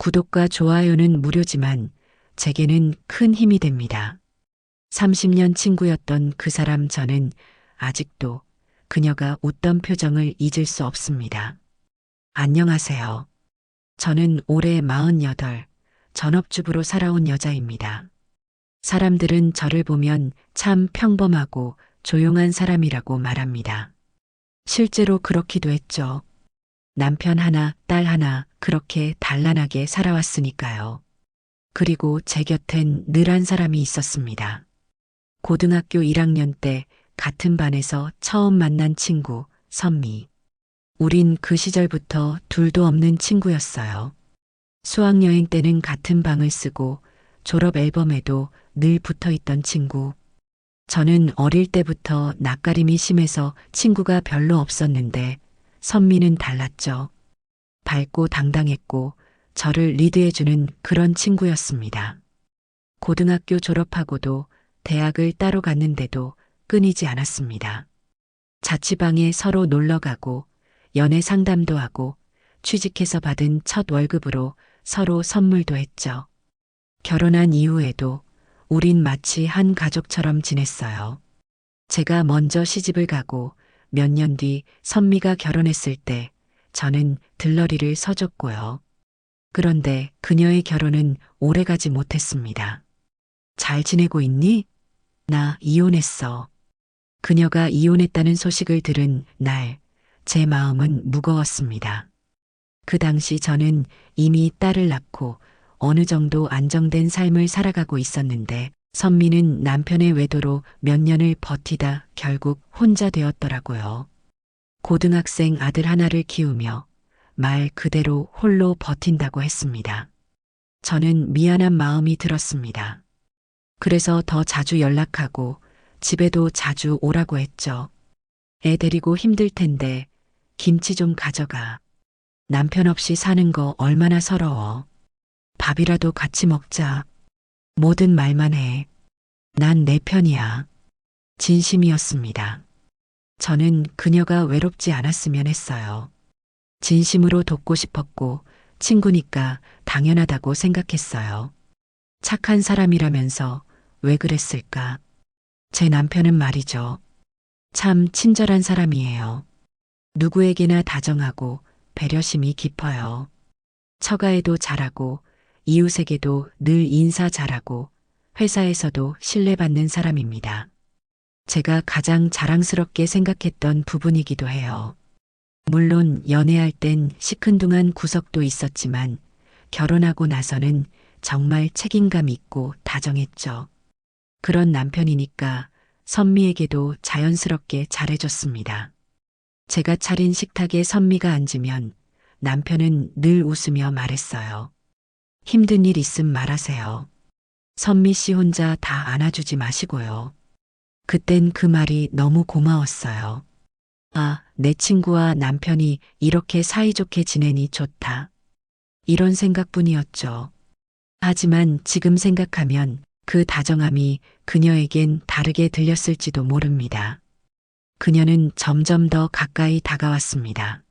구독과 좋아요는 무료지만 제게는 큰 힘이 됩니다. 30년 친구였던 그 사람 저는 아직도 그녀가 웃던 표정을 잊을 수 없습니다. 안녕하세요. 저는 올해 48, 전업주부로 살아온 여자입니다. 사람들은 저를 보면 참 평범하고 조용한 사람이라고 말합니다. 실제로 그렇기도 했죠. 남편 하나, 딸 하나, 그렇게 단란하게 살아왔으니까요. 그리고 제 곁엔 늘 한 사람이 있었습니다. 고등학교 1학년 때 같은 반에서 처음 만난 친구, 선미. 우린 그 시절부터 둘도 없는 친구였어요. 수학여행 때는 같은 방을 쓰고 졸업 앨범에도 늘 붙어 있던 친구. 저는 어릴 때부터 낯가림이 심해서 친구가 별로 없었는데 선미는 달랐죠. 밝고 당당했고 저를 리드해주는 그런 친구였습니다. 고등학교 졸업하고도 대학을 따로 갔는데도 끊이지 않았습니다. 자취방에 서로 놀러 가고 연애 상담도 하고 취직해서 받은 첫 월급으로 서로 선물도 했죠. 결혼한 이후에도 우린 마치 한 가족처럼 지냈어요. 제가 먼저 시집을 가고 몇 년 뒤 선미가 결혼했을 때 저는 들러리를 서줬고요. 그런데 그녀의 결혼은 오래가지 못했습니다. 잘 지내고 있니? 나 이혼했어. 그녀가 이혼했다는 소식을 들은 날, 제 마음은 무거웠습니다. 그 당시 저는 이미 딸을 낳고 어느 정도 안정된 삶을 살아가고 있었는데 선미는 남편의 외도로 몇 년을 버티다 결국 혼자 되었더라고요. 고등학생 아들 하나를 키우며 말 그대로 홀로 버틴다고 했습니다. 저는 미안한 마음이 들었습니다. 그래서 더 자주 연락하고 집에도 자주 오라고 했죠. 애 데리고 힘들 텐데 김치 좀 가져가. 남편 없이 사는 거 얼마나 서러워. 밥이라도 같이 먹자. 뭐든 말만 해. 난 내 편이야. 진심이었습니다. 저는 그녀가 외롭지 않았으면 했어요. 진심으로 돕고 싶었고 친구니까 당연하다고 생각했어요. 착한 사람이라면서 왜 그랬을까? 제 남편은 말이죠. 참 친절한 사람이에요. 누구에게나 다정하고 배려심이 깊어요. 처가에도 잘하고 이웃에게도 늘 인사 잘하고 회사에서도 신뢰받는 사람입니다. 제가 가장 자랑스럽게 생각했던 부분이기도 해요. 물론 연애할 땐 시큰둥한 구석도 있었지만 결혼하고 나서는 정말 책임감 있고 다정했죠. 그런 남편이니까 선미에게도 자연스럽게 잘해줬습니다. 제가 차린 식탁에 선미가 앉으면 남편은 늘 웃으며 말했어요. 힘든 일 있음 말하세요. 선미 씨 혼자 다 안아주지 마시고요. 그땐 그 말이 너무 고마웠어요. 아, 내 친구와 남편이 이렇게 사이좋게 지내니 좋다. 이런 생각뿐이었죠. 하지만 지금 생각하면 그 다정함이 그녀에겐 다르게 들렸을지도 모릅니다. 그녀는 점점 더 가까이 다가왔습니다.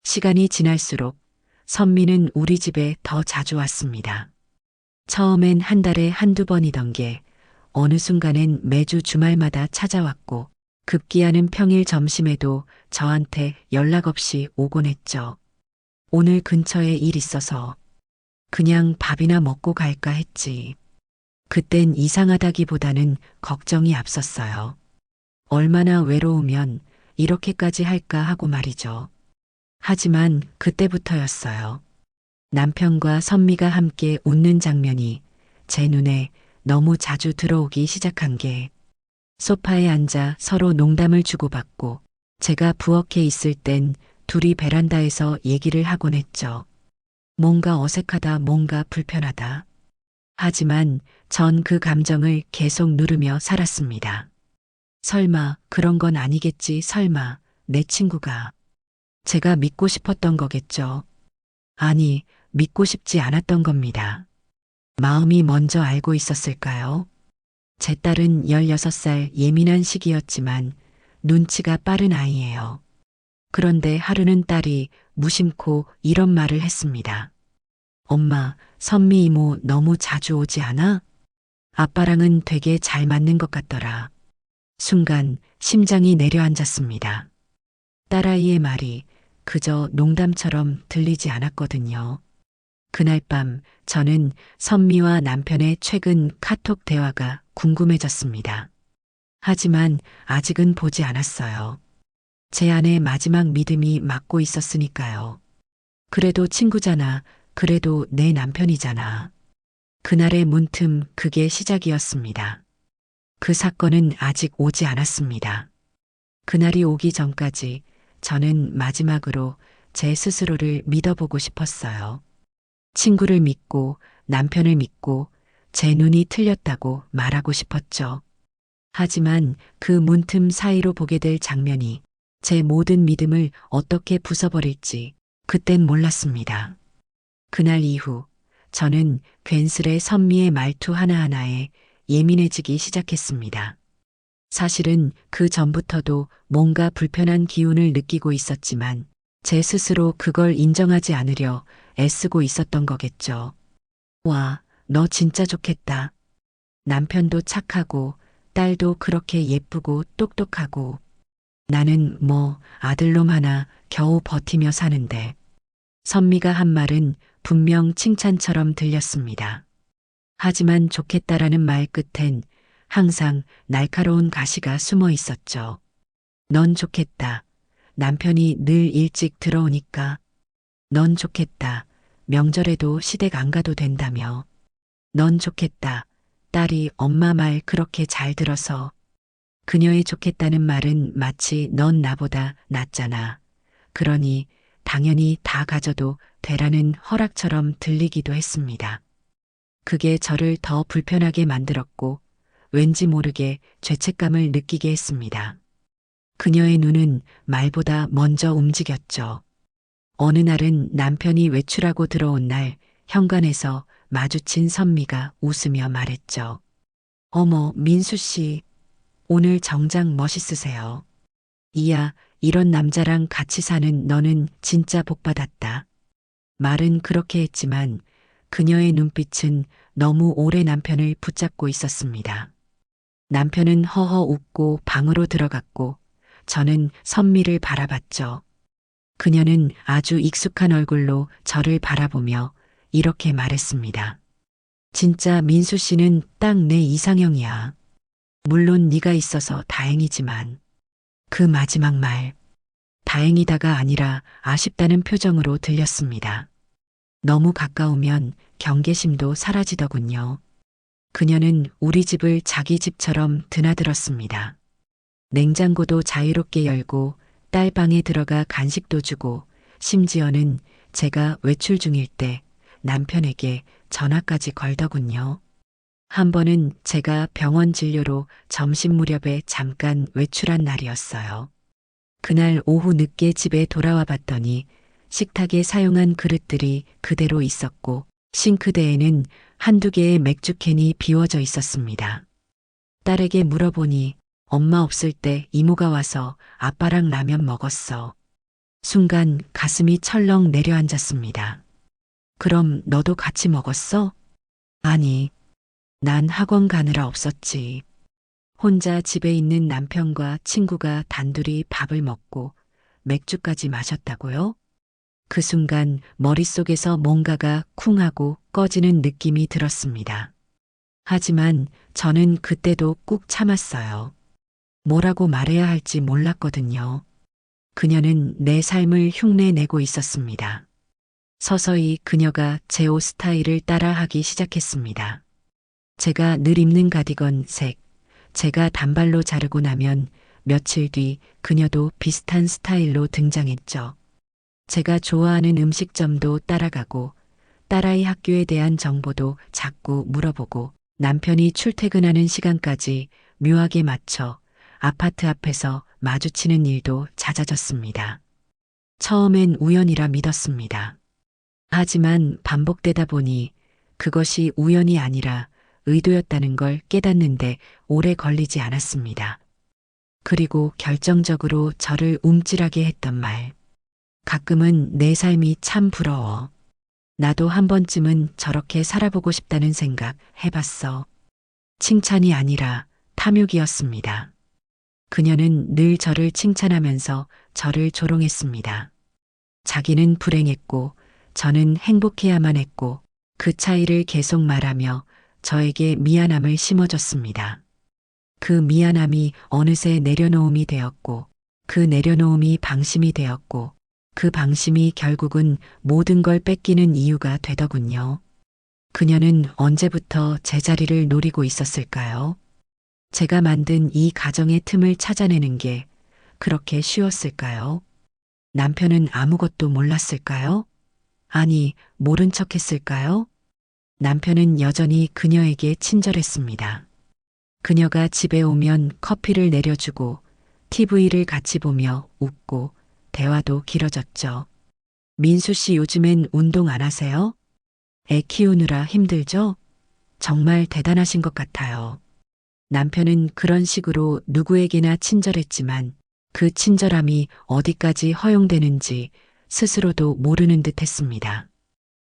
시간이 지날수록 선미는 우리 집에 더 자주 왔습니다. 처음엔 한 달에 한두 번이던 게 어느 순간엔 매주 주말마다 찾아왔고 급기야는 평일 점심에도 저한테 연락 없이 오곤 했죠. 오늘 근처에 일 있어서 그냥 밥이나 먹고 갈까 했지. 그땐 이상하다기보다는 걱정이 앞섰어요. 얼마나 외로우면 이렇게까지 할까 하고 말이죠. 하지만 그때부터였어요. 남편과 선미가 함께 웃는 장면이 제 눈에 너무 자주 들어오기 시작한 게 소파에 앉아 서로 농담을 주고받고 제가 부엌에 있을 땐 둘이 베란다에서 얘기를 하곤 했죠. 뭔가 어색하다, 뭔가 불편하다. 하지만 전 그 감정을 계속 누르며 살았습니다. 설마 그런 건 아니겠지, 설마 내 친구가. 제가 믿고 싶었던 거겠죠. 아니, 믿고 싶지 않았던 겁니다. 마음이 먼저 알고 있었을까요? 제 딸은 16살 예민한 시기였지만 눈치가 빠른 아이예요. 그런데 하루는 딸이 무심코 이런 말을 했습니다. 엄마, 선미 이모 너무 자주 오지 않아? 아빠랑은 되게 잘 맞는 것 같더라. 순간 심장이 내려앉았습니다. 딸아이의 말이 그저 농담처럼 들리지 않았거든요. 그날 밤 저는 선미와 남편의 최근 카톡 대화가 궁금해졌습니다. 하지만 아직은 보지 않았어요. 제 안에 마지막 믿음이 막고 있었으니까요. 그래도 친구잖아. 그래도 내 남편이잖아. 그날의 문틈 그게 시작이었습니다. 그 사건은 아직 오지 않았습니다. 그날이 오기 전까지 저는 마지막으로 제 스스로를 믿어보고 싶었어요. 친구를 믿고 남편을 믿고 제 눈이 틀렸다고 말하고 싶었죠. 하지만 그 문틈 사이로 보게 될 장면이 제 모든 믿음을 어떻게 부숴버릴지 그땐 몰랐습니다. 그날 이후 저는 괜스레 선미의 말투 하나하나에 예민해지기 시작했습니다. 사실은 그 전부터도 뭔가 불편한 기운을 느끼고 있었지만 제 스스로 그걸 인정하지 않으려 애쓰고 있었던 거겠죠. 와, 너 진짜 좋겠다. 남편도 착하고 딸도 그렇게 예쁘고 똑똑하고 나는 뭐 아들놈 하나 겨우 버티며 사는데 선미가 한 말은 분명 칭찬처럼 들렸습니다. 하지만 좋겠다라는 말 끝엔 항상 날카로운 가시가 숨어 있었죠. 넌 좋겠다. 남편이 늘 일찍 들어오니까. 넌 좋겠다. 명절에도 시댁 안 가도 된다며. 넌 좋겠다. 딸이 엄마 말 그렇게 잘 들어서. 그녀의 좋겠다는 말은 마치 넌 나보다 낫잖아. 그러니 당연히 다 가져도 되라는 허락처럼 들리기도 했습니다. 그게 저를 더 불편하게 만들었고 왠지 모르게 죄책감을 느끼게 했습니다. 그녀의 눈은 말보다 먼저 움직였죠. 어느 날은 남편이 외출하고 들어온 날 현관에서 마주친 선미가 웃으며 말했죠. 어머, 민수 씨, 오늘 정장 멋있으세요. 이야, 이런 남자랑 같이 사는 너는 진짜 복 받았다. 말은 그렇게 했지만 그녀의 눈빛은 너무 오래 남편을 붙잡고 있었습니다. 남편은 허허 웃고 방으로 들어갔고 저는 선미를 바라봤죠. 그녀는 아주 익숙한 얼굴로 저를 바라보며 이렇게 말했습니다. 진짜 민수 씨는 딱 내 이상형이야. 물론 네가 있어서 다행이지만 그 마지막 말 다행이다가 아니라 아쉽다는 표정으로 들렸습니다. 너무 가까우면 경계심도 사라지더군요. 그녀는 우리 집을 자기 집처럼 드나들었습니다. 냉장고도 자유롭게 열고 딸 방에 들어가 간식도 주고 심지어는 제가 외출 중일 때 남편에게 전화까지 걸더군요. 한 번은 제가 병원 진료로 점심 무렵에 잠깐 외출한 날이었어요. 그날 오후 늦게 집에 돌아와 봤더니 식탁에 사용한 그릇들이 그대로 있었고 싱크대에는 한두 개의 맥주캔이 비워져 있었습니다. 딸에게 물어보니 엄마 없을 때 이모가 와서 아빠랑 라면 먹었어. 순간 가슴이 철렁 내려앉았습니다. 그럼 너도 같이 먹었어? 아니, 난 학원 가느라 없었지. 혼자 집에 있는 남편과 친구가 단둘이 밥을 먹고 맥주까지 마셨다고요? 그 순간 머릿속에서 뭔가가 쿵 하고 꺼지는 느낌이 들었습니다. 하지만 저는 그때도 꾹 참았어요. 뭐라고 말해야 할지 몰랐거든요. 그녀는 내 삶을 흉내내고 있었습니다. 서서히 그녀가 제 옷 스타일을 따라하기 시작했습니다. 제가 늘 입는 가디건 색, 제가 단발로 자르고 나면 며칠 뒤 그녀도 비슷한 스타일로 등장했죠. 제가 좋아하는 음식점도 따라가고 딸아이 학교에 대한 정보도 자꾸 물어보고 남편이 출퇴근하는 시간까지 묘하게 맞춰 아파트 앞에서 마주치는 일도 잦아졌습니다. 처음엔 우연이라 믿었습니다. 하지만 반복되다 보니 그것이 우연이 아니라 의도였다는 걸 깨닫는데 오래 걸리지 않았습니다. 그리고 결정적으로 저를 움찔하게 했던 말. 가끔은 내 삶이 참 부러워. 나도 한 번쯤은 저렇게 살아보고 싶다는 생각 해봤어. 칭찬이 아니라 탐욕이었습니다. 그녀는 늘 저를 칭찬하면서 저를 조롱했습니다. 자기는 불행했고 저는 행복해야만 했고 그 차이를 계속 말하며 저에게 미안함을 심어줬습니다. 그 미안함이 어느새 내려놓음이 되었고 그 내려놓음이 방심이 되었고 그 방심이 결국은 모든 걸 뺏기는 이유가 되더군요. 그녀는 언제부터 제 자리를 노리고 있었을까요? 제가 만든 이 가정의 틈을 찾아내는 게 그렇게 쉬웠을까요? 남편은 아무것도 몰랐을까요? 아니, 모른 척 했을까요? 남편은 여전히 그녀에게 친절했습니다. 그녀가 집에 오면 커피를 내려주고 TV를 같이 보며 웃고 대화도 길어졌죠. 민수 씨 요즘엔 운동 안 하세요? 애 키우느라 힘들죠? 정말 대단하신 것 같아요. 남편은 그런 식으로 누구에게나 친절했지만 그 친절함이 어디까지 허용되는지 스스로도 모르는 듯 했습니다.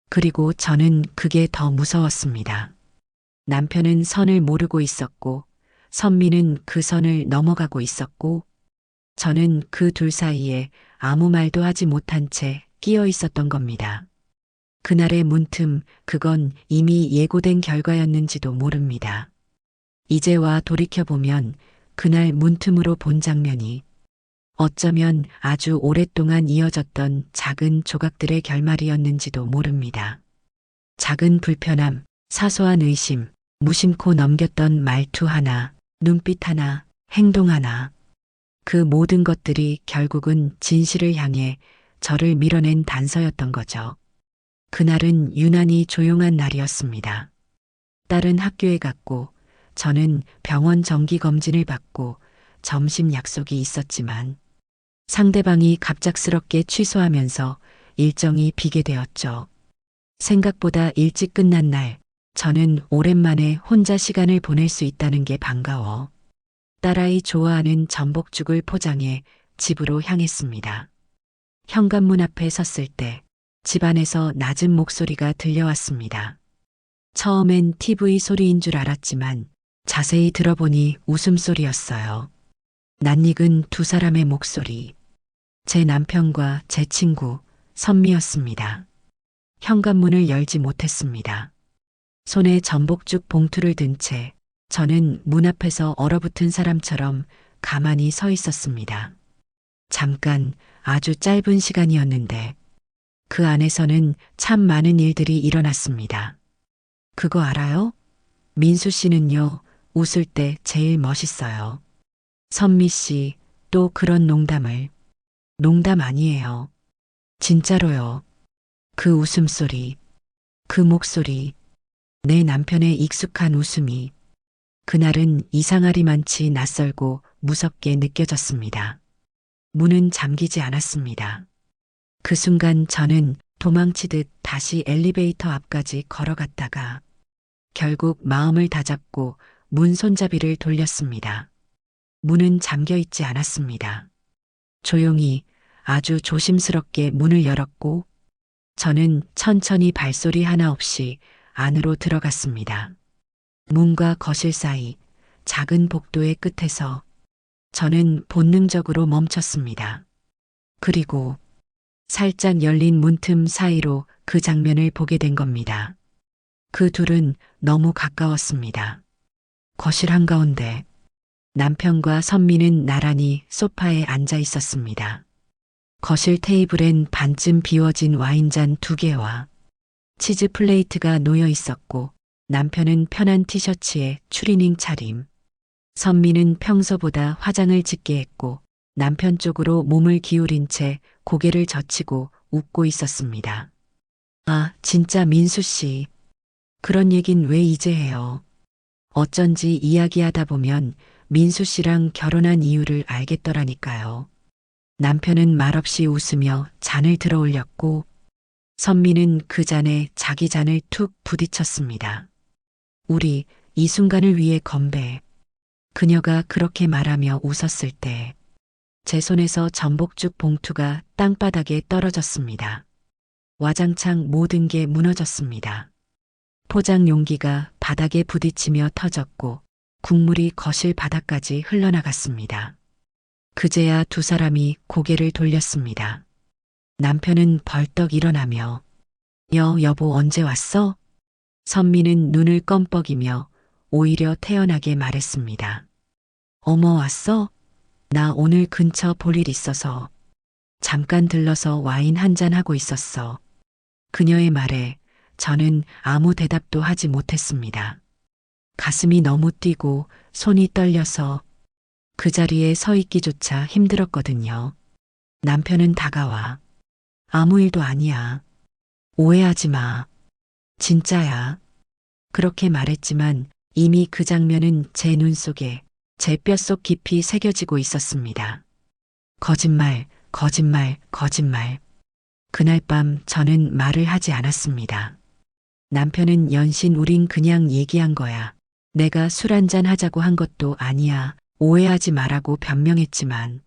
그리고 저는 그게 더 무서웠습니다. 남편은 선을 모르고 있었고 선미는 그 선을 넘어가고 있었고 저는 그 둘 사이에 아무 말도 하지 못한 채 끼어 있었던 겁니다. 그날의 문틈, 그건 이미 예고된 결과였는지도 모릅니다. 이제와 돌이켜보면 그날 문틈으로 본 장면이 어쩌면 아주 오랫동안 이어졌던 작은 조각들의 결말이었는지도 모릅니다. 작은 불편함, 사소한 의심, 무심코 넘겼던 말투 하나, 눈빛 하나, 행동 하나. 그 모든 것들이 결국은 진실을 향해 저를 밀어낸 단서였던 거죠. 그날은 유난히 조용한 날이었습니다. 딸은 학교에 갔고 저는 병원 정기검진을 받고 점심 약속이 있었지만 상대방이 갑작스럽게 취소하면서 일정이 비게 되었죠. 생각보다 일찍 끝난 날, 저는 오랜만에 혼자 시간을 보낼 수 있다는 게 반가워. 딸아이 좋아하는 전복죽을 포장해 집으로 향했습니다. 현관문 앞에 섰을 때 집안에서 낮은 목소리가 들려왔습니다. 처음엔 TV 소리인 줄 알았지만 자세히 들어보니 웃음소리였어요. 낯익은 두 사람의 목소리. 제 남편과 제 친구 선미였습니다. 현관문을 열지 못했습니다. 손에 전복죽 봉투를 든 채 저는 문 앞에서 얼어붙은 사람처럼 가만히 서 있었습니다. 잠깐, 아주 짧은 시간이었는데 그 안에서는 참 많은 일들이 일어났습니다. 그거 알아요? 민수 씨는요, 웃을 때 제일 멋있어요. 선미 씨, 또 그런 농담을. 농담 아니에요. 진짜로요. 그 웃음소리, 그 목소리, 내 남편의 익숙한 웃음이 그날은 이상하리만치 낯설고 무섭게 느껴졌습니다. 문은 잠기지 않았습니다. 그 순간 저는 도망치듯 다시 엘리베이터 앞까지 걸어갔다가 결국 마음을 다잡고 문 손잡이를 돌렸습니다. 문은 잠겨 있지 않았습니다. 조용히 아주 조심스럽게 문을 열었고 저는 천천히 발소리 하나 없이 안으로 들어갔습니다. 문과 거실 사이 작은 복도의 끝에서 저는 본능적으로 멈췄습니다. 그리고 살짝 열린 문틈 사이로 그 장면을 보게 된 겁니다. 그 둘은 너무 가까웠습니다. 거실 한가운데 남편과 선미는 나란히 소파에 앉아 있었습니다. 거실 테이블엔 반쯤 비워진 와인잔 2개와 치즈 플레이트가 놓여 있었고 남편은 편한 티셔츠에 추리닝 차림. 선미는 평소보다 화장을 짙게 했고 남편 쪽으로 몸을 기울인 채 고개를 젖히고 웃고 있었습니다. 아, 진짜 민수 씨. 그런 얘긴 왜 이제 해요? 어쩐지 이야기하다 보면 민수 씨랑 결혼한 이유를 알겠더라니까요. 남편은 말없이 웃으며 잔을 들어 올렸고 선미는 그 잔에 자기 잔을 툭 부딪혔습니다. 우리 이 순간을 위해 건배. 그녀가 그렇게 말하며 웃었을 때 제 손에서 전복죽 봉투가 땅바닥에 떨어졌습니다. 와장창 모든 게 무너졌습니다. 포장 용기가 바닥에 부딪히며 터졌고 국물이 거실 바닥까지 흘러나갔습니다. 그제야 두 사람이 고개를 돌렸습니다. 남편은 벌떡 일어나며 여보 언제 왔어? 선미는 눈을 껌뻑이며 오히려 태연하게 말했습니다. 어머 왔어? 나 오늘 근처 볼 일 있어서 잠깐 들러서 와인 한잔 하고 있었어. 그녀의 말에 저는 아무 대답도 하지 못했습니다. 가슴이 너무 뛰고 손이 떨려서 그 자리에 서 있기조차 힘들었거든요. 남편은 다가와 아무 일도 아니야. 오해하지 마. 진짜야. 그렇게 말했지만 이미 그 장면은 제 눈 속에 제 뼛속 깊이 새겨지고 있었습니다. 거짓말, 거짓말, 거짓말. 그날 밤 저는 말을 하지 않았습니다. 남편은 연신 우린 그냥 얘기한 거야. 내가 술 한잔 하자고 한 것도 아니야. 오해하지 말라고 변명했지만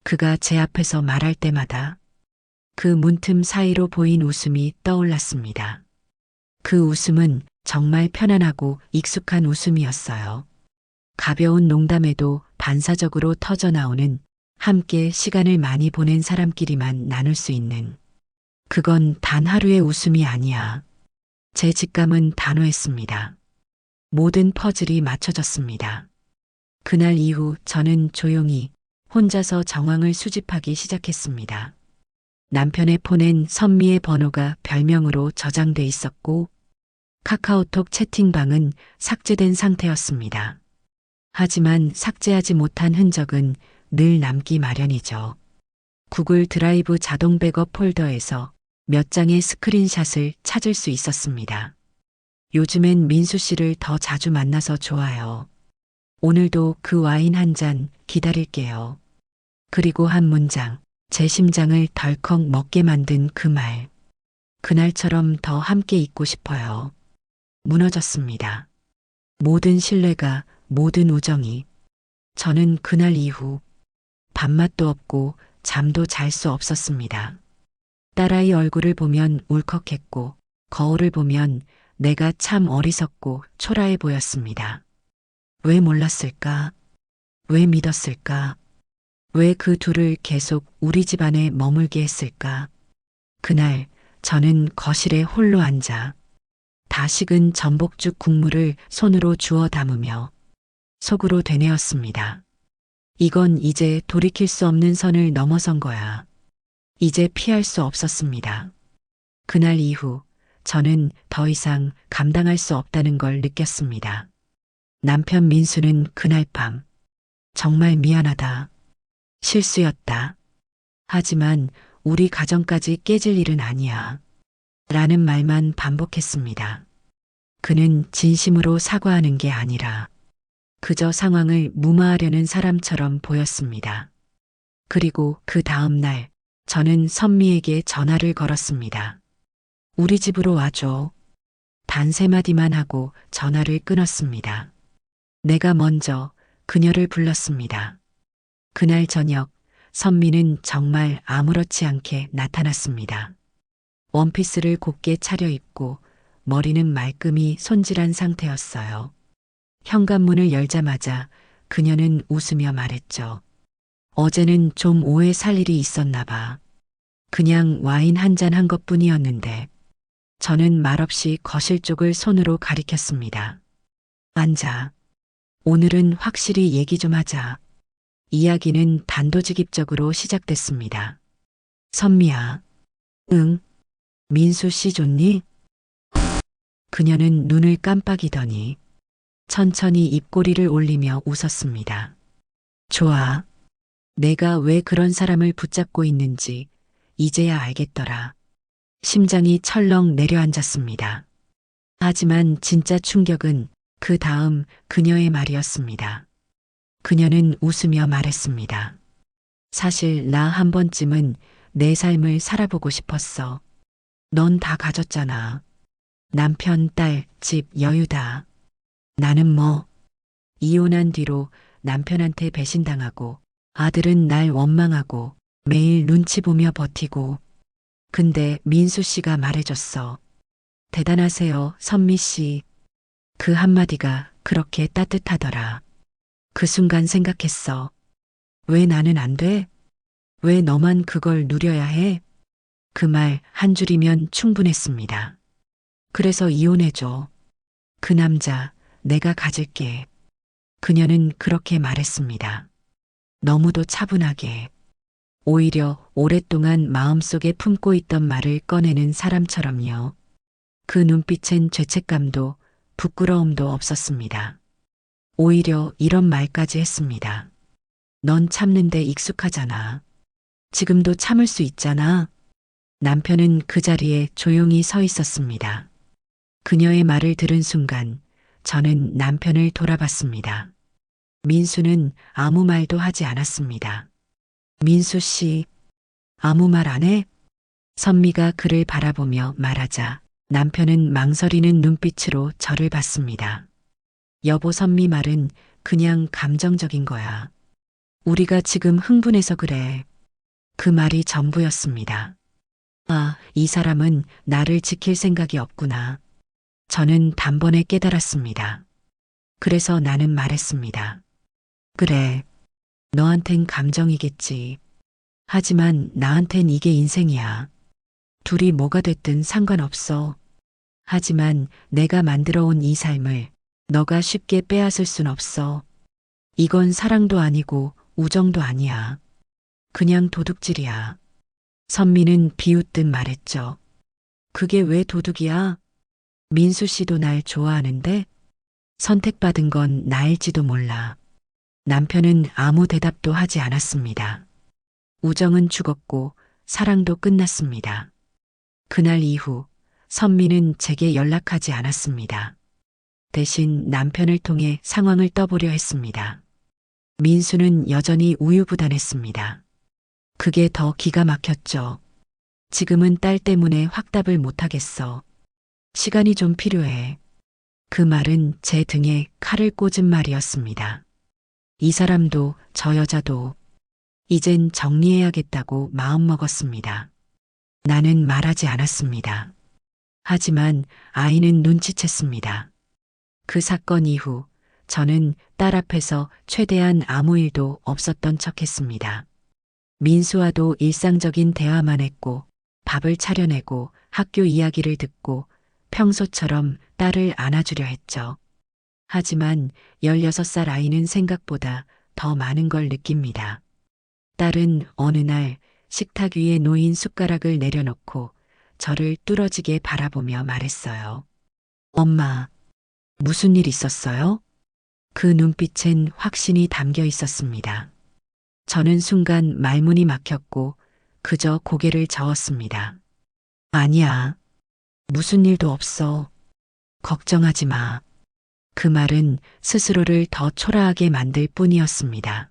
그가 제 앞에서 말할 때마다 그 문틈 사이로 보인 웃음이 떠올랐습니다. 그 웃음은 정말 편안하고 익숙한 웃음이었어요. 가벼운 농담에도 반사적으로 터져나오는 함께 시간을 많이 보낸 사람끼리만 나눌 수 있는 그건 단 하루의 웃음이 아니야. 제 직감은 단호했습니다. 모든 퍼즐이 맞춰졌습니다. 그날 이후 저는 조용히 혼자서 정황을 수집하기 시작했습니다. 남편의 폰엔 선미의 번호가 별명으로 저장돼 있었고 카카오톡 채팅방은 삭제된 상태였습니다. 하지만 삭제하지 못한 흔적은 늘 남기 마련이죠. 구글 드라이브 자동 백업 폴더에서 몇 장의 스크린샷을 찾을 수 있었습니다. 요즘엔 민수 씨를 더 자주 만나서 좋아요. 오늘도 그 와인 한 잔 기다릴게요. 그리고 한 문장, 제 심장을 덜컥 먹게 만든 그 말. 그날처럼 더 함께 있고 싶어요. 무너졌습니다. 모든 신뢰가, 모든 우정이. 저는 그날 이후 밥맛도 없고 잠도 잘 수 없었습니다. 딸아이 얼굴을 보면 울컥했고 거울을 보면 내가 참 어리석고 초라해 보였습니다. 왜 몰랐을까? 왜 믿었을까? 왜 그 둘을 계속 우리 집 안에 머물게 했을까? 그날 저는 거실에 홀로 앉아 다 식은 전복죽 국물을 손으로 주워 담으며 속으로 되뇌었습니다. 이건 이제 돌이킬 수 없는 선을 넘어선 거야. 이제 피할 수 없었습니다. 그날 이후 저는 더 이상 감당할 수 없다는 걸 느꼈습니다. 남편 민수는 그날 밤 정말 미안하다. 실수였다. 하지만 우리 가정까지 깨질 일은 아니야. 라는 말만 반복했습니다. 그는 진심으로 사과하는 게 아니라 그저 상황을 무마하려는 사람처럼 보였습니다. 그리고 그 다음 날 저는 선미에게 전화를 걸었습니다. 우리 집으로 와줘. 단 3마디만 하고 전화를 끊었습니다. 내가 먼저 그녀를 불렀습니다. 그날 저녁 선미는 정말 아무렇지 않게 나타났습니다. 원피스를 곱게 차려입고 머리는 말끔히 손질한 상태였어요. 현관문을 열자마자 그녀는 웃으며 말했죠. 어제는 좀 오해 살 일이 있었나 봐. 그냥 와인 한잔 한 것뿐이었는데 저는 말없이 거실 쪽을 손으로 가리켰습니다. 앉아. 오늘은 확실히 얘기 좀 하자. 이야기는 단도직입적으로 시작됐습니다. 선미야. 응. 민수 씨 좋니? 그녀는 눈을 깜빡이더니 천천히 입꼬리를 올리며 웃었습니다. 좋아. 내가 왜 그런 사람을 붙잡고 있는지 이제야 알겠더라. 심장이 철렁 내려앉았습니다. 하지만 진짜 충격은 그 다음 그녀의 말이었습니다. 그녀는 웃으며 말했습니다. 사실 나 한 번쯤은 내 삶을 살아보고 싶었어. 넌 다 가졌잖아. 남편, 딸, 집, 여유 다. 나는 뭐 이혼한 뒤로 남편한테 배신당하고 아들은 날 원망하고 매일 눈치 보며 버티고 근데 민수 씨가 말해줬어. 대단하세요, 선미 씨. 그 한마디가 그렇게 따뜻하더라. 그 순간 생각했어. 왜 나는 안 돼? 왜 너만 그걸 누려야 해? 그 말 한 줄이면 충분했습니다. 그래서 이혼해줘. 그 남자 내가 가질게. 그녀는 그렇게 말했습니다. 너무도 차분하게. 오히려 오랫동안 마음속에 품고 있던 말을 꺼내는 사람처럼요. 그 눈빛엔 죄책감도 부끄러움도 없었습니다. 오히려 이런 말까지 했습니다. 넌 참는데 익숙하잖아. 지금도 참을 수 있잖아. 남편은 그 자리에 조용히 서 있었습니다. 그녀의 말을 들은 순간 저는 남편을 돌아봤습니다. 민수는 아무 말도 하지 않았습니다. 민수 씨, 아무 말 안 해? 선미가 그를 바라보며 말하자 남편은 망설이는 눈빛으로 저를 봤습니다. 여보, 선미 말은 그냥 감정적인 거야. 우리가 지금 흥분해서 그래. 그 말이 전부였습니다. 아, 이 사람은 나를 지킬 생각이 없구나. 저는 단번에 깨달았습니다. 그래서 나는 말했습니다. 그래, 너한텐 감정이겠지. 하지만 나한텐 이게 인생이야. 둘이 뭐가 됐든 상관없어. 하지만 내가 만들어 온 이 삶을 너가 쉽게 빼앗을 순 없어. 이건 사랑도 아니고 우정도 아니야. 그냥 도둑질이야. 선미는 비웃듯 말했죠. 그게 왜 도둑이야? 민수 씨도 날 좋아하는데? 선택받은 건 나일지도 몰라. 남편은 아무 대답도 하지 않았습니다. 우정은 죽었고 사랑도 끝났습니다. 그날 이후 선미는 제게 연락하지 않았습니다. 대신 남편을 통해 상황을 떠보려 했습니다. 민수는 여전히 우유부단했습니다. 그게 더 기가 막혔죠. 지금은 딸 때문에 확답을 못하겠어. 시간이 좀 필요해. 그 말은 제 등에 칼을 꽂은 말이었습니다. 이 사람도 저 여자도 이젠 정리해야겠다고 마음먹었습니다. 나는 말하지 않았습니다. 하지만 아이는 눈치챘습니다. 그 사건 이후 저는 딸 앞에서 최대한 아무 일도 없었던 척했습니다. 민수와도 일상적인 대화만 했고 밥을 차려내고 학교 이야기를 듣고 평소처럼 딸을 안아주려 했죠. 하지만 16살 아이는 생각보다 더 많은 걸 느낍니다. 딸은 어느 날 식탁 위에 놓인 숟가락을 내려놓고 저를 뚫어지게 바라보며 말했어요. 엄마, 무슨 일 있었어요? 그 눈빛엔 확신이 담겨 있었습니다. 저는 순간 말문이 막혔고 그저 고개를 저었습니다. 아니야. 무슨 일도 없어. 걱정하지 마. 그 말은 스스로를 더 초라하게 만들 뿐이었습니다.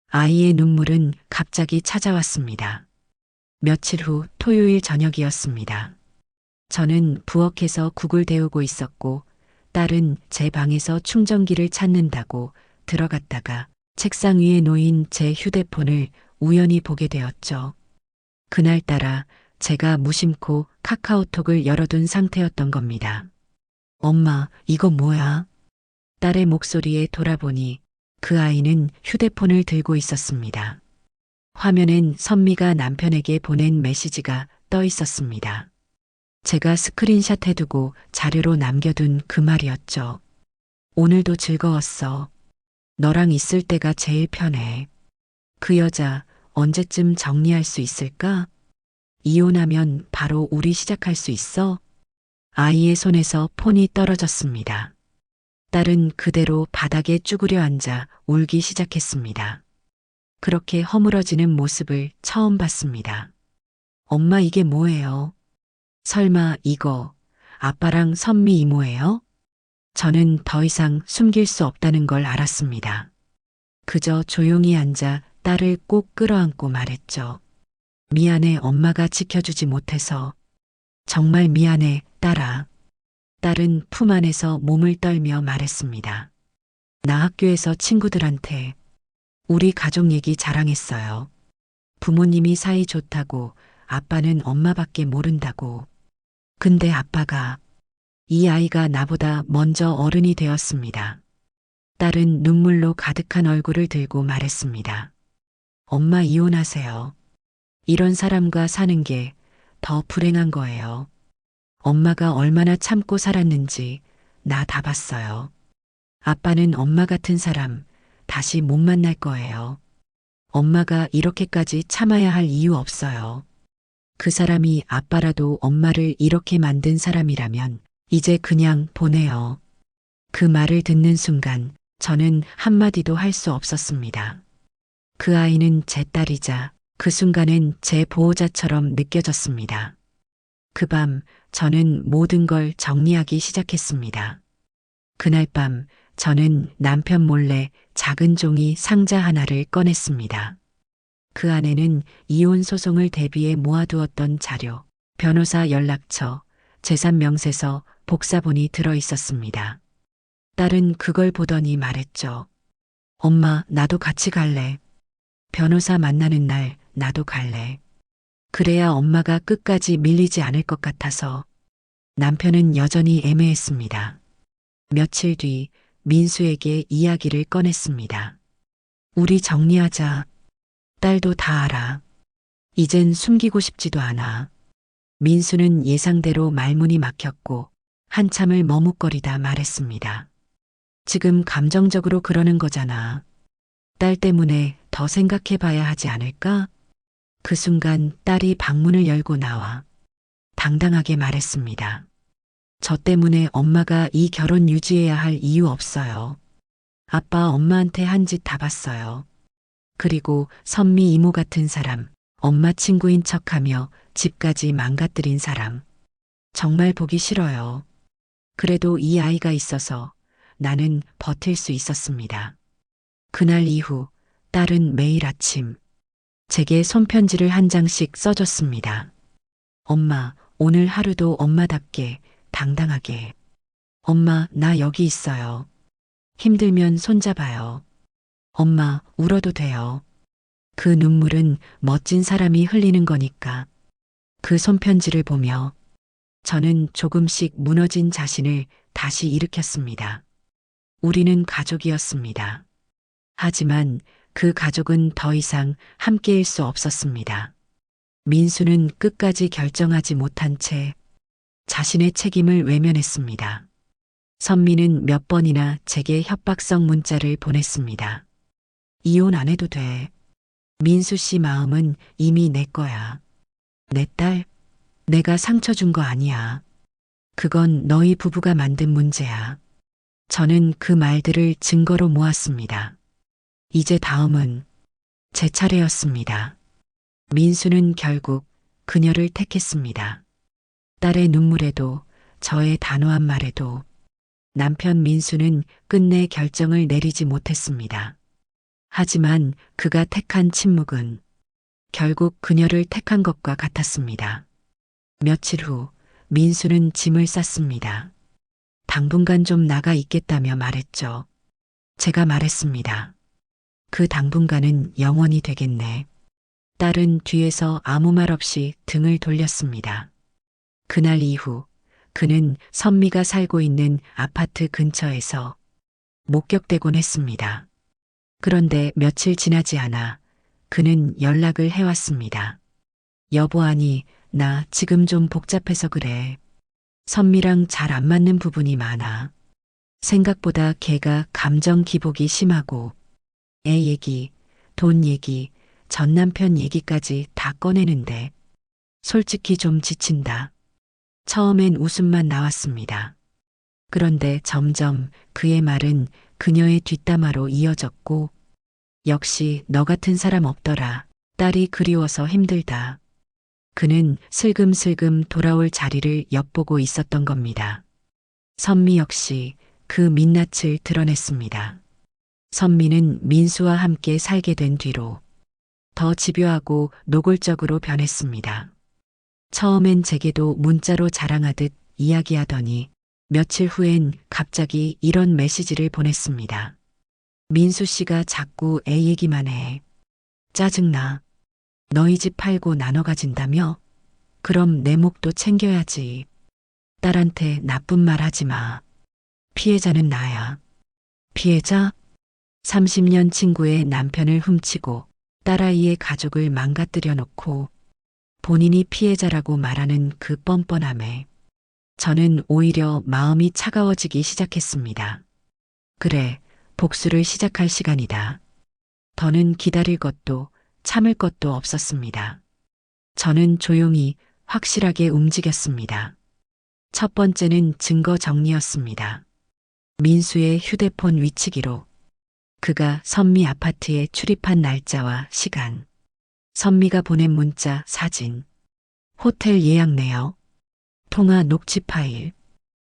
아이의 눈물은 갑자기 찾아왔습니다. 며칠 후 토요일 저녁이었습니다. 저는 부엌에서 국을 데우고 있었고 딸은 제 방에서 충전기를 찾는다고 들어갔다가 책상 위에 놓인 제 휴대폰을 우연히 보게 되었죠. 그날따라 제가 무심코 카카오톡을 열어둔 상태였던 겁니다. 엄마, 이거 뭐야? 딸의 목소리에 돌아보니 그 아이는 휴대폰을 들고 있었습니다. 화면엔 선미가 남편에게 보낸 메시지가 떠 있었습니다. 제가 스크린샷 해두고 자료로 남겨둔 그 말이었죠. 오늘도 즐거웠어. 너랑 있을 때가 제일 편해. 그 여자 언제쯤 정리할 수 있을까? 이혼하면 바로 우리 시작할 수 있어? 아이의 손에서 폰이 떨어졌습니다. 딸은 그대로 바닥에 쭈그려 앉아 울기 시작했습니다. 그렇게 허물어지는 모습을 처음 봤습니다. 엄마, 이게 뭐예요? 설마 이거 아빠랑 선미 이모예요? 저는 더 이상 숨길 수 없다는 걸 알았습니다. 그저 조용히 앉아 딸을 꼭 끌어안고 말했죠. 미안해, 엄마가 지켜주지 못해서. 정말 미안해, 딸아. 딸은 품 안에서 몸을 떨며 말했습니다. 나 학교에서 친구들한테 우리 가족 얘기 자랑했어요. 부모님이 사이 좋다고, 아빠는 엄마밖에 모른다고. 근데 아빠가, 이 아이가 나보다 먼저 어른이 되었습니다. 딸은 눈물로 가득한 얼굴을 들고 말했습니다. 엄마 이혼하세요. 이런 사람과 사는 게 더 불행한 거예요. 엄마가 얼마나 참고 살았는지 나 다 봤어요. 아빠는 엄마 같은 사람 다시 못 만날 거예요. 엄마가 이렇게까지 참아야 할 이유 없어요. 그 사람이 아빠라도 엄마를 이렇게 만든 사람이라면 이제 그냥 보내요. 그 말을 듣는 순간 저는 한마디도 할 수 없었습니다. 그 아이는 제 딸이자 그 순간엔 제 보호자처럼 느껴졌습니다. 그 밤 저는 모든 걸 정리하기 시작했습니다. 그날 밤 저는 남편 몰래 작은 종이 상자 하나를 꺼냈습니다. 그 안에는 이혼 소송을 대비해 모아두었던 자료, 변호사 연락처, 재산 명세서, 복사본이 들어 있었습니다. 딸은 그걸 보더니 말했죠. 엄마, 나도 같이 갈래. 변호사 만나는 날 나도 갈래. 그래야 엄마가 끝까지 밀리지 않을 것 같아서. 남편은 여전히 애매했습니다. 며칠 뒤 민수에게 이야기를 꺼냈습니다. 우리 정리하자. 딸도 다 알아. 이젠 숨기고 싶지도 않아. 민수는 예상대로 말문이 막혔고 한참을 머뭇거리다 말했습니다. 지금 감정적으로 그러는 거잖아. 딸 때문에 더 생각해 봐야 하지 않을까? 그 순간 딸이 방문을 열고 나와 당당하게 말했습니다. 저 때문에 엄마가 이 결혼 유지해야 할 이유 없어요. 아빠 엄마한테 한 짓 다 봤어요. 그리고 선미 이모 같은 사람, 엄마 친구인 척하며 집까지 망가뜨린 사람. 정말 보기 싫어요. 그래도 이 아이가 있어서 나는 버틸 수 있었습니다. 그날 이후 딸은 매일 아침 제게 손편지를 한 장씩 써줬습니다. 엄마, 오늘 하루도 엄마답게 당당하게. 엄마, 나 여기 있어요. 힘들면 손잡아요. 엄마, 울어도 돼요. 그 눈물은 멋진 사람이 흘리는 거니까. 그 손편지를 보며 저는 조금씩 무너진 자신을 다시 일으켰습니다. 우리는 가족이었습니다. 하지만 그 가족은 더 이상 함께일 수 없었습니다. 민수는 끝까지 결정하지 못한 채 자신의 책임을 외면했습니다. 선미는 몇 번이나 제게 협박성 문자를 보냈습니다. 이혼 안 해도 돼. 민수 씨 마음은 이미 내 거야. 내 딸, 내가 상처 준 거 아니야. 그건 너희 부부가 만든 문제야. 저는 그 말들을 증거로 모았습니다. 이제 다음은 제 차례였습니다. 민수는 결국 그녀를 택했습니다. 딸의 눈물에도 저의 단호한 말에도 남편 민수는 끝내 결정을 내리지 못했습니다. 하지만 그가 택한 침묵은 결국 그녀를 택한 것과 같았습니다. 며칠 후 민수는 짐을 쌌습니다. 당분간 좀 나가 있겠다며 말했죠. 제가 말했습니다. 그 당분간은 영원히 되겠네. 딸은 뒤에서 아무 말 없이 등을 돌렸습니다. 그날 이후 그는 선미가 살고 있는 아파트 근처에서 목격되곤 했습니다. 그런데 며칠 지나지 않아 그는 연락을 해왔습니다. 여보, 아니, 나 지금 좀 복잡해서 그래. 선미랑 잘 안 맞는 부분이 많아. 생각보다 걔가 감정 기복이 심하고 애 얘기, 돈 얘기, 전 남편 얘기까지 다 꺼내는데 솔직히 좀 지친다. 처음엔 웃음만 나왔습니다. 그런데 점점 그의 말은 그녀의 뒷담화로 이어졌고 역시 너 같은 사람 없더라. 딸이 그리워서 힘들다. 그는 슬금슬금 돌아올 자리를 엿보고 있었던 겁니다. 선미 역시 그 민낯을 드러냈습니다. 선미는 민수와 함께 살게 된 뒤로 더 집요하고 노골적으로 변했습니다. 처음엔 제게도 문자로 자랑하듯 이야기하더니 며칠 후엔 갑자기 이런 메시지를 보냈습니다. 민수 씨가 자꾸 애 얘기만 해. 짜증나. 너희 집 팔고 나눠 가진다며? 그럼 내 몫도 챙겨야지. 딸한테 나쁜 말 하지 마. 피해자는 나야. 피해자? 30년 친구의 남편을 훔치고 딸아이의 가족을 망가뜨려 놓고 본인이 피해자라고 말하는 그 뻔뻔함에 저는 오히려 마음이 차가워지기 시작했습니다. 그래, 복수를 시작할 시간이다. 더는 기다릴 것도 참을 것도 없었습니다. 저는 조용히 확실하게 움직였습니다. 첫 번째는 증거 정리였습니다. 민수의 휴대폰 위치기록. 그가 선미 아파트에 출입한 날짜와 시간, 선미가 보낸 문자, 사진, 호텔 예약 내역, 통화 녹취 파일,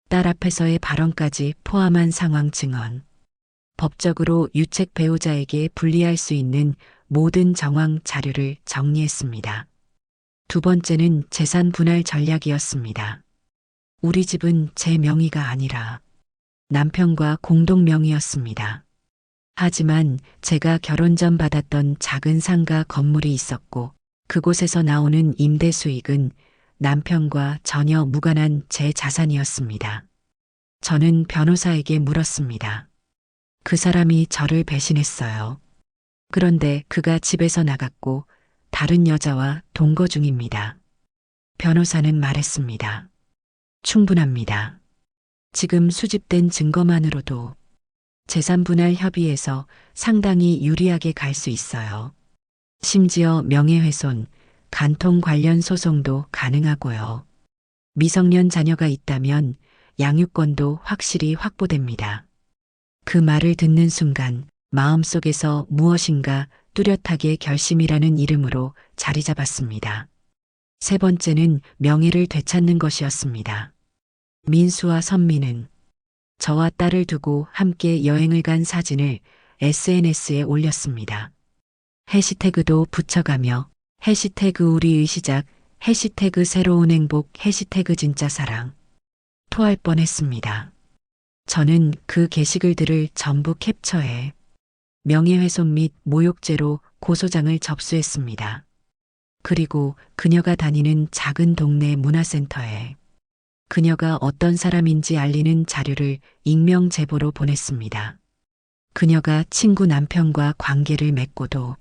딸 앞에서의 발언까지 포함한 상황 증언, 법적으로 유책 배우자에게 불리할 수 있는 모든 정황 자료를 정리했습니다. 두 번째는 재산 분할 전략이었습니다. 우리 집은 제 명의가 아니라 남편과 공동 명의였습니다. 하지만 제가 결혼 전 받았던 작은 상가 건물이 있었고 그곳에서 나오는 임대 수익은 남편과 전혀 무관한 제 자산이었습니다. 저는 변호사에게 물었습니다. 그 사람이 저를 배신했어요. 그런데 그가 집에서 나갔고 다른 여자와 동거 중입니다. 변호사는 말했습니다. 충분합니다. 지금 수집된 증거만으로도 재산 분할 협의에서 상당히 유리하게 갈 수 있어요. 심지어 명예훼손, 간통 관련 소송도 가능하고요. 미성년 자녀가 있다면 양육권도 확실히 확보됩니다. 그 말을 듣는 순간 마음속에서 무엇인가 뚜렷하게 결심이라는 이름으로 자리 잡았습니다. 세 번째는 명예를 되찾는 것이었습니다. 민수와 선미는 저와 딸을 두고 함께 여행을 간 사진을 SNS에 올렸습니다. 해시태그도 붙여가며 해시태그 우리의 시작, 해시태그 새로운 행복, 해시태그 진짜 사랑. 토할 뻔했습니다. 저는 그 게시글들을 전부 캡처해 명예훼손 및 모욕죄로 고소장을 접수했습니다. 그리고 그녀가 다니는 작은 동네 문화센터에 그녀가 어떤 사람인지 알리는 자료를 익명 제보로 보냈습니다. 그녀가 친구 남편과 관계를 맺고도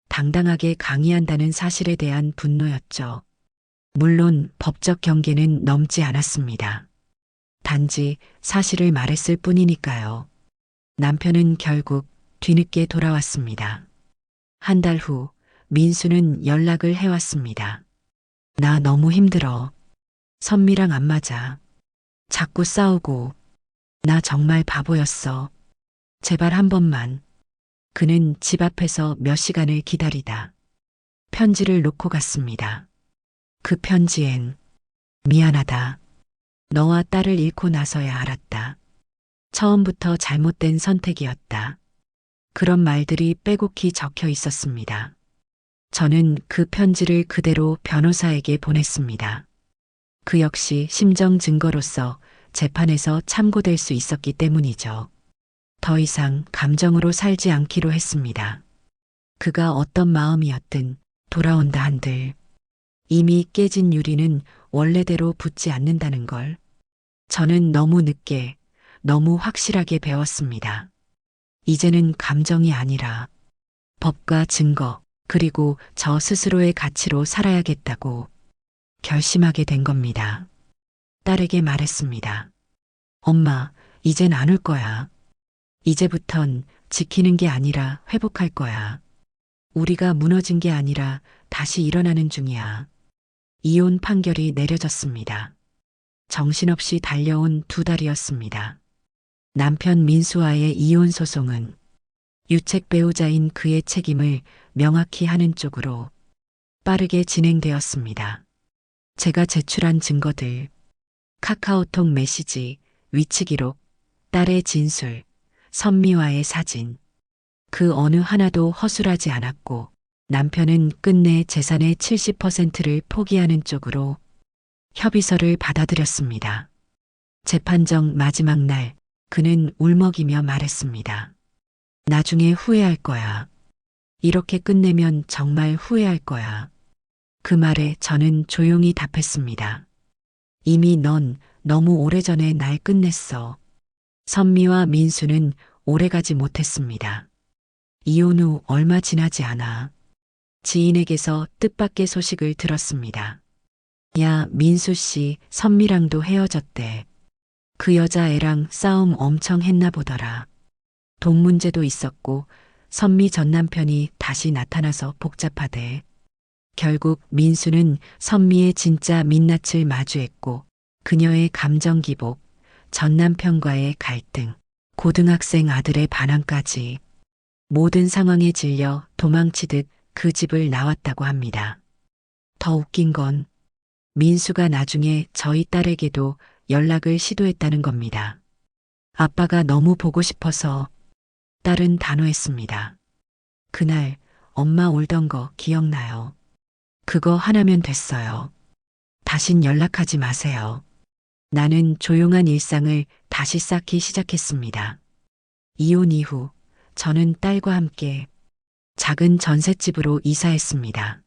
당당하게 강의한다는 사실에 대한 분노였죠. 물론 법적 경계는 넘지 않았습니다. 단지 사실을 말했을 뿐이니까요. 남편은 결국 뒤늦게 돌아왔습니다. 한 달 후 민수는 연락을 해왔습니다. 나 너무 힘들어. 선미랑 안 맞아. 자꾸 싸우고. 나 정말 바보였어. 제발 한 번만. 그는 집 앞에서 몇 시간을 기다리다 편지를 놓고 갔습니다. 그 편지엔 미안하다. 너와 딸을 잃고 나서야 알았다. 처음부터 잘못된 선택이었다. 그런 말들이 빼곡히 적혀 있었습니다. 저는 그 편지를 그대로 변호사에게 보냈습니다. 그 역시 심정 증거로서 재판에서 참고될 수 있었기 때문이죠. 더 이상 감정으로 살지 않기로 했습니다. 그가 어떤 마음이었든 돌아온다 한들 이미 깨진 유리는 원래대로 붙지 않는다는 걸 저는 너무 늦게, 너무 확실하게 배웠습니다. 이제는 감정이 아니라 법과 증거, 그리고 저 스스로의 가치로 살아야겠다고 결심하게 된 겁니다. 딸에게 말했습니다. 엄마, 이젠 안 울 거야. 이제부턴 지키는 게 아니라 회복할 거야. 우리가 무너진 게 아니라 다시 일어나는 중이야. 이혼 판결이 내려졌습니다. 정신없이 달려온 2달이었습니다. 남편 민수와의 이혼 소송은 유책 배우자인 그의 책임을 명확히 하는 쪽으로 빠르게 진행되었습니다. 제가 제출한 증거들, 카카오톡 메시지, 위치 기록, 딸의 진술, 선미와의 사진, 그 어느 하나도 허술하지 않았고 남편은 끝내 재산의 70%를 포기하는 쪽으로 협의서를 받아들였습니다. 재판정 마지막 날 그는 울먹이며 말했습니다. 나중에 후회할 거야. 이렇게 끝내면 정말 후회할 거야. 그 말에 저는 조용히 답했습니다. 이미 넌 너무 오래전에 날 끝냈어. 선미와 민수는 오래가지 못했습니다. 이혼 후 얼마 지나지 않아 지인에게서 뜻밖의 소식을 들었습니다. 야, 민수 씨, 선미랑도 헤어졌대. 그 여자애랑 싸움 엄청 했나 보더라. 돈 문제도 있었고 선미 전 남편이 다시 나타나서 복잡하대. 결국 민수는 선미의 진짜 민낯을 마주했고 그녀의 감정 기복, 전 남편과의 갈등, 고등학생 아들의 반항까지 모든 상황에 질려 도망치듯 그 집을 나왔다고 합니다. 더 웃긴 건 민수가 나중에 저희 딸에게도 연락을 시도했다는 겁니다. 아빠가 너무 보고 싶어서 딸은 단호했습니다. 그날 엄마 울던 거 기억나요? 그거 하나면 됐어요. 다신 연락하지 마세요. 나는 조용한 일상을 다시 쌓기 시작했습니다. 이혼 이후 저는 딸과 함께 작은 전셋집으로 이사했습니다.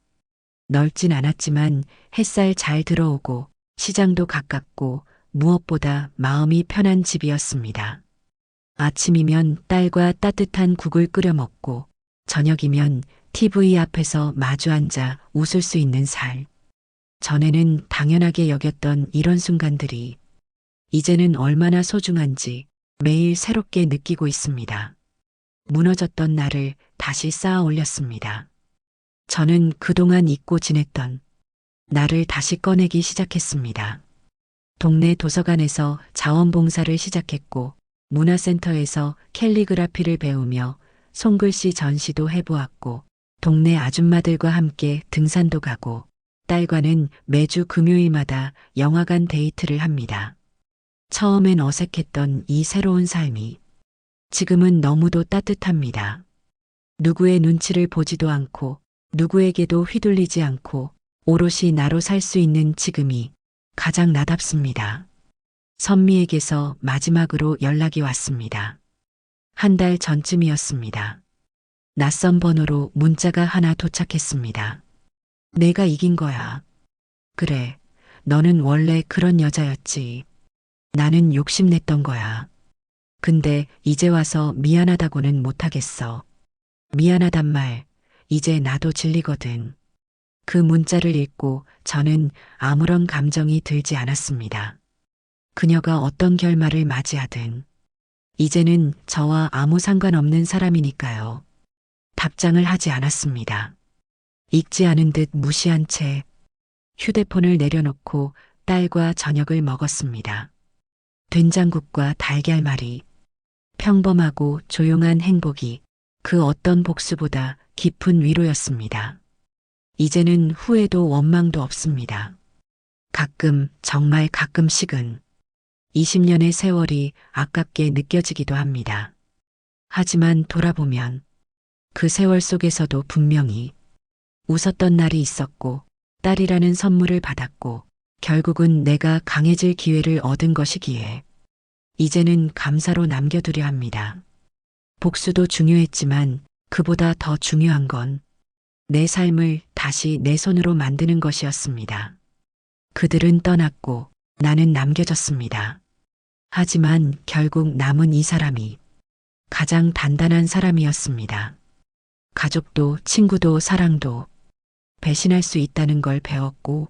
넓진 않았지만 햇살 잘 들어오고 시장도 가깝고 무엇보다 마음이 편한 집이었습니다. 아침이면 딸과 따뜻한 국을 끓여 먹고 저녁이면 TV 앞에서 마주 앉아 웃을 수 있는 살. 전에는 당연하게 여겼던 이런 순간들이 이제는 얼마나 소중한지 매일 새롭게 느끼고 있습니다. 무너졌던 나를 다시 쌓아 올렸습니다. 저는 그동안 잊고 지냈던 나를 다시 꺼내기 시작했습니다. 동네 도서관에서 자원봉사를 시작했고 문화센터에서 캘리그라피를 배우며 손글씨 전시도 해보았고 동네 아줌마들과 함께 등산도 가고 딸과는 매주 금요일마다 영화관 데이트를 합니다. 처음엔 어색했던 이 새로운 삶이 지금은 너무도 따뜻합니다. 누구의 눈치를 보지도 않고 누구에게도 휘둘리지 않고 오롯이 나로 살 수 있는 지금이 가장 나답습니다. 선미에게서 마지막으로 연락이 왔습니다. 한 달 전쯤이었습니다. 낯선 번호로 문자가 하나 도착했습니다. 내가 이긴 거야. 그래, 너는 원래 그런 여자였지. 나는 욕심냈던 거야. 근데 이제 와서 미안하다고는 못하겠어. 미안하단 말, 이제 나도 질리거든. 그 문자를 읽고 저는 아무런 감정이 들지 않았습니다. 그녀가 어떤 결말을 맞이하든 이제는 저와 아무 상관없는 사람이니까요. 답장을 하지 않았습니다. 읽지 않은 듯 무시한 채 휴대폰을 내려놓고 딸과 저녁을 먹었습니다. 된장국과 달걀말이 평범하고 조용한 행복이 그 어떤 복수보다 깊은 위로였습니다. 이제는 후회도 원망도 없습니다. 가끔, 정말 가끔씩은 20년의 세월이 아깝게 느껴지기도 합니다. 하지만 돌아보면 그 세월 속에서도 분명히 웃었던 날이 있었고 딸이라는 선물을 받았고 결국은 내가 강해질 기회를 얻은 것이기에 이제는 감사로 남겨두려 합니다. 복수도 중요했지만 그보다 더 중요한 건 내 삶을 다시 내 손으로 만드는 것이었습니다. 그들은 떠났고 나는 남겨졌습니다. 하지만 결국 남은 이 사람이 가장 단단한 사람이었습니다. 가족도 친구도 사랑도 배신할 수 있다는 걸 배웠고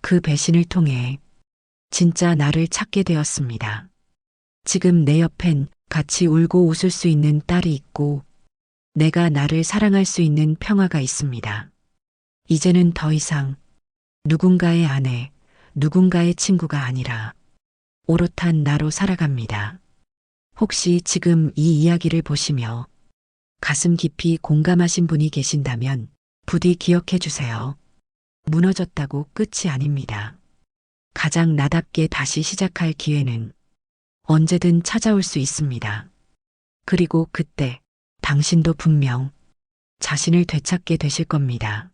그 배신을 통해 진짜 나를 찾게 되었습니다. 지금 내 옆엔 같이 울고 웃을 수 있는 딸이 있고 내가 나를 사랑할 수 있는 평화가 있습니다. 이제는 더 이상 누군가의 아내, 누군가의 친구가 아니라 오롯한 나로 살아갑니다. 혹시 지금 이 이야기를 보시며 가슴 깊이 공감하신 분이 계신다면 부디 기억해 주세요. 무너졌다고 끝이 아닙니다. 가장 나답게 다시 시작할 기회는 언제든 찾아올 수 있습니다. 그리고 그때 당신도 분명 자신을 되찾게 되실 겁니다.